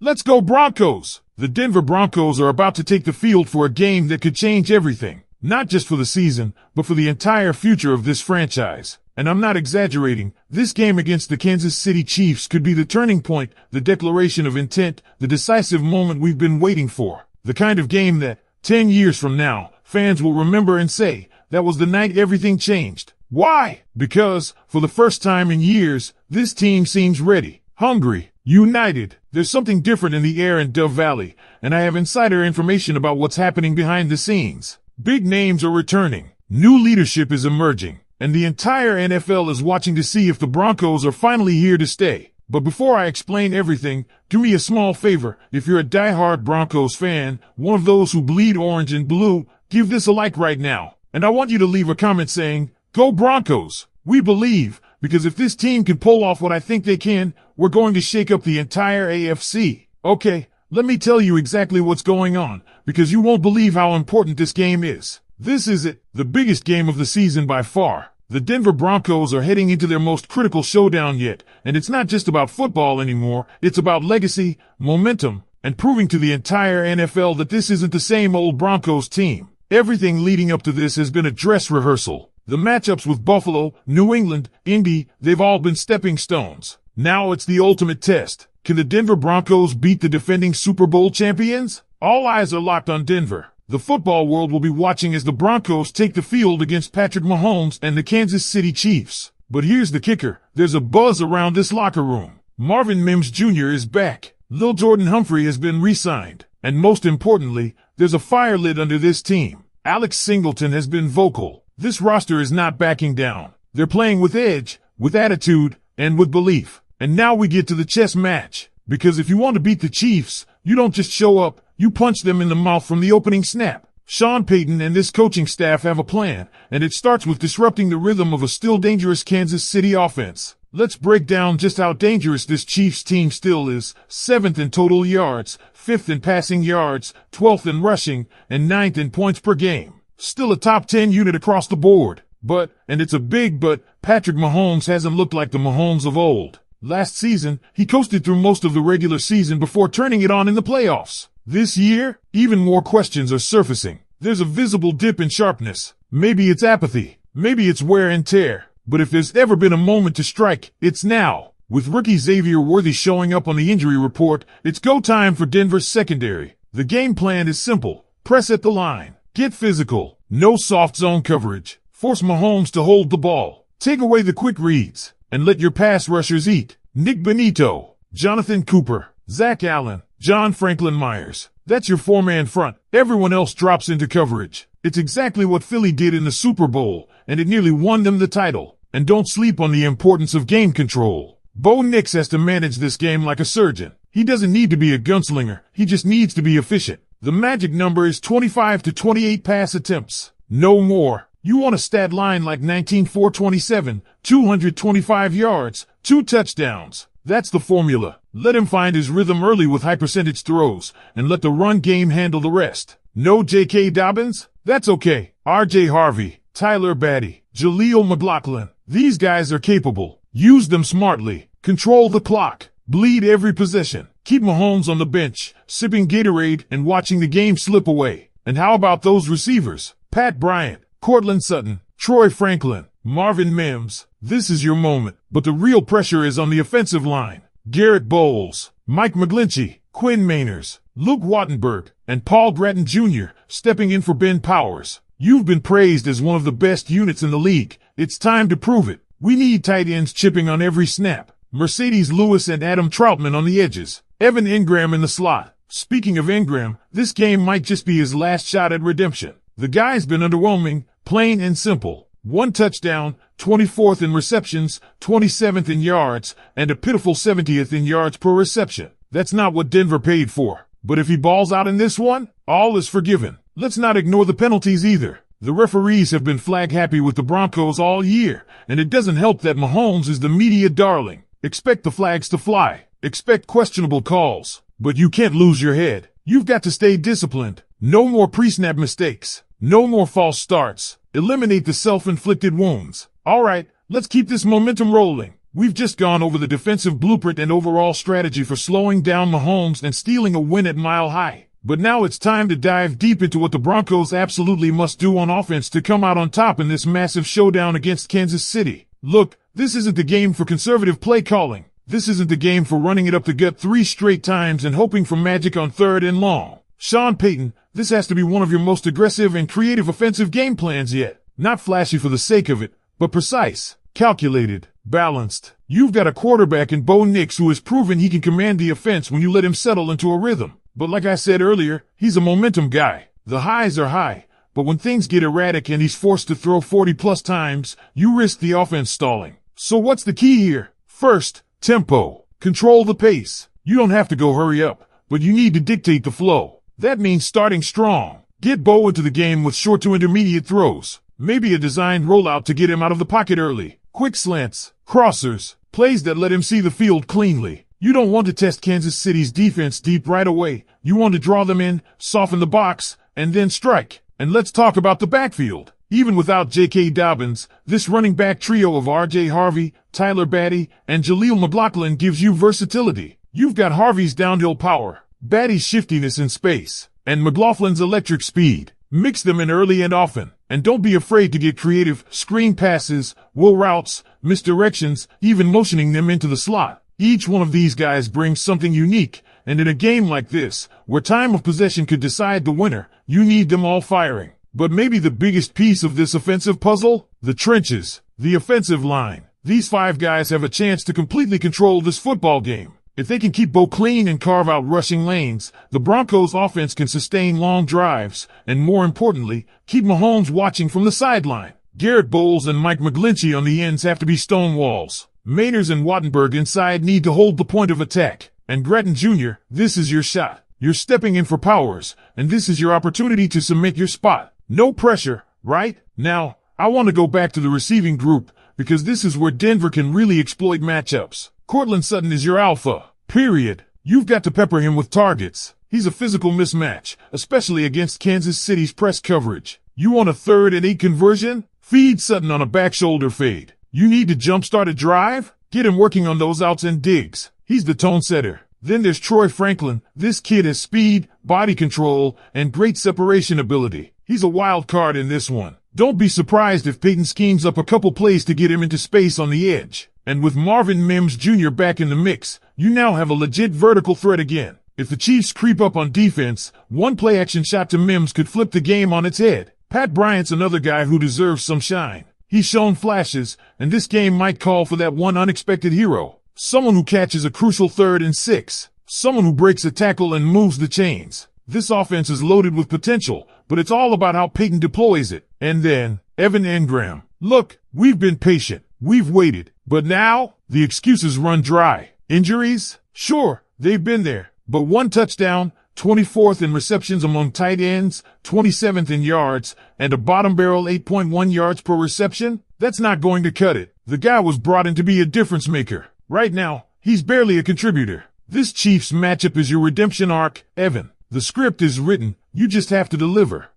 Let's go Broncos! The Denver Broncos are about to take the field for a game that could change everything. Not just for the season, but for the entire future of this franchise. And I'm not exaggerating, this game against the Kansas City Chiefs could be the turning point, the declaration of intent, the decisive moment we've been waiting for. The kind of game that, 10 years from now, fans will remember and say, that was the night everything changed. Why? Because, for the first time in years, this team seems ready, hungry, united. There's something different in the air in Dove Valley, and I have insider information about what's happening behind the scenes. Big names are returning, new leadership is emerging, and the entire NFL is watching to see if the Broncos are finally here to stay. But before I explain everything, do me a small favor. If you're a diehard Broncos fan, one of those who bleed orange and blue, give this a like right now. And I want you to leave a comment saying, "Go Broncos! We believe," because if this team can pull off what I think they can, we're going to shake up the entire AFC. Okay, let me tell you exactly what's going on, because you won't believe how important this game is. This is it, the biggest game of the season by far. The Denver Broncos are heading into their most critical showdown yet, and it's not just about football anymore, it's about legacy, momentum, and proving to the entire NFL that this isn't the same old Broncos team. Everything leading up to this has been a dress rehearsal. The matchups with Buffalo, New England, Indy, they've all been stepping stones. Now it's the ultimate test. Can the Denver Broncos beat the defending Super Bowl champions? All eyes are locked on Denver. The football world will be watching as the Broncos take the field against Patrick Mahomes and the Kansas City Chiefs. But here's the kicker. There's a buzz around this locker room. Marvin Mims Jr. is back. Lil Jordan Humphrey has been re-signed. And most importantly, there's a fire lit under this team. Alex Singleton has been vocal. This roster is not backing down. They're playing with edge, with attitude, and with belief. And now we get to the chess match. Because if you want to beat the Chiefs, you don't just show up, you punch them in the mouth from the opening snap. Sean Payton and this coaching staff have a plan, and it starts with disrupting the rhythm of a still dangerous Kansas City offense. Let's break down just how dangerous this Chiefs team still is. 7th in total yards, 5th in passing yards, 12th in rushing, and 9th in points per game. Still a top 10 unit across the board. But, and it's a big but, Patrick Mahomes hasn't looked like the Mahomes of old. Last season, he coasted through most of the regular season before turning it on in the playoffs. This year, even more questions are surfacing. There's a visible dip in sharpness. Maybe it's apathy. Maybe it's wear and tear. But if there's ever been a moment to strike, it's now. With rookie Xavier Worthy showing up on the injury report, it's go time for Denver's secondary. The game plan is simple. Press at the line. Get physical. No soft zone coverage. Force Mahomes to hold the ball. Take away the quick reads. And let your pass rushers eat. Nick Benito, Jonathan Cooper, Zach Allen, John Franklin Myers. That's your four-man front. Everyone else drops into coverage. It's exactly what Philly did in the Super Bowl, and it nearly won them the title. And don't sleep on the importance of game control. Bo Nix has to manage this game like a surgeon. He doesn't need to be a gunslinger. He just needs to be efficient. The magic number is 25 to 28 pass attempts. No more. You want a stat line like 19-4-27, 225 yards, 2 touchdowns. That's the formula. Let him find his rhythm early with high percentage throws, and let the run game handle the rest. No J.K. Dobbins? That's okay. R.J. Harvey, Tyler Batty, Jaleel McLaughlin. These guys are capable. Use them smartly. Control the clock. Bleed every possession. Keep Mahomes on the bench, sipping Gatorade and watching the game slip away. And how about those receivers? Pat Bryant, Cortland Sutton, Troy Franklin, Marvin Mims. This is your moment, but the real pressure is on the offensive line. Garrett Bowles, Mike McGlinchey, Quinn Meinerz, Luke Wattenberg, and Paul Grattan Jr. stepping in for Ben Powers. You've been praised as one of the best units in the league. It's time to prove it. We need tight ends chipping on every snap. Mercedes Lewis and Adam Troutman on the edges. Evan Ingram in the slot. Speaking of Ingram, this game might just be his last shot at redemption. The guy's been underwhelming, plain and simple. 1 touchdown, 24th in receptions, 27th in yards, and a pitiful 70th in yards per reception. That's not what Denver paid for. But if he balls out in this one, all is forgiven. Let's not ignore the penalties either. The referees have been flag happy with the Broncos all year, and it doesn't help that Mahomes is the media darling. Expect the flags to fly. Expect questionable calls. But you can't lose your head. You've got to stay disciplined. No more pre-snap mistakes. No more false starts. Eliminate the self-inflicted wounds. All right, let's keep this momentum rolling. We've just gone over the defensive blueprint and overall strategy for slowing down Mahomes and stealing a win at Mile High. But now it's time to dive deep into what the Broncos absolutely must do on offense to come out on top in this massive showdown against Kansas City. Look, this isn't the game for conservative play calling. This isn't the game for running it up the gut 3 straight times and hoping for magic on 3rd and long. Sean Payton, this has to be one of your most aggressive and creative offensive game plans yet. Not flashy for the sake of it, but precise, calculated, balanced. You've got a quarterback in Bo Nix who has proven he can command the offense when you let him settle into a rhythm. But like I said earlier, he's a momentum guy. The highs are high, but when things get erratic and he's forced to throw 40+ times, you risk the offense stalling. So what's the key here? First, tempo. Control the pace. You don't have to go hurry up, but you need to dictate the flow. That means starting strong. Get Bo into the game with short to intermediate throws. Maybe a designed rollout to get him out of the pocket early. Quick slants, crossers, plays that let him see the field cleanly. You don't want to test Kansas City's defense deep right away. You want to draw them in, soften the box, and then strike. And let's talk about the backfield. Even without J.K. Dobbins, this running back trio of R.J. Harvey, Tyler Batty, and Jaleel McLaughlin gives you versatility. You've got Harvey's downhill power, Batty's shiftiness in space, and McLaughlin's electric speed. Mix them in early and often. And don't be afraid to get creative, screen passes, wheel routes, misdirections, even motioning them into the slot. Each one of these guys brings something unique, and in a game like this, where time of possession could decide the winner, you need them all firing. But maybe the biggest piece of this offensive puzzle? The trenches, the offensive line. These 5 guys have a chance to completely control this football game. If they can keep Bo clean and carve out rushing lanes, the Broncos offense can sustain long drives, and more importantly, keep Mahomes watching from the sideline. Garrett Bowles and Mike McGlinchey on the ends have to be stone walls. Mainers and Wattenberg inside need to hold the point of attack. And Gretton Jr., this is your shot. You're stepping in for Powers, and this is your opportunity to cement your spot. No pressure, right? Now, I want to go back to the receiving group, because this is where Denver can really exploit matchups. Courtland Sutton is your alpha, period. You've got to pepper him with targets. He's a physical mismatch, especially against Kansas City's press coverage. You want a 3rd and 8 conversion? Feed Sutton on a back shoulder fade. You need to jumpstart a drive? Get him working on those outs and digs. He's the tone setter. Then there's Troy Franklin. This kid has speed, body control, and great separation ability. He's a wild card in this one. Don't be surprised if Payton schemes up a couple plays to get him into space on the edge. And with Marvin Mims Jr. back in the mix, you now have a legit vertical threat again. If the Chiefs creep up on defense, one play-action shot to Mims could flip the game on its head. Pat Bryant's another guy who deserves some shine. He's shown flashes, and this game might call for that one unexpected hero. Someone who catches a crucial 3rd and 6. Someone who breaks a tackle and moves the chains. This offense is loaded with potential, but it's all about how Payton deploys it. And then, Evan Engram. Look, we've been patient. We've waited. But now, the excuses run dry. Injuries? Sure, they've been there. But 1 touchdown, 24th in receptions among tight ends, 27th in yards, and a bottom barrel 8.1 yards per reception? That's not going to cut it. The guy was brought in to be a difference maker. Right now, he's barely a contributor. This Chiefs matchup is your redemption arc, Evan. The script is written, you just have to deliver.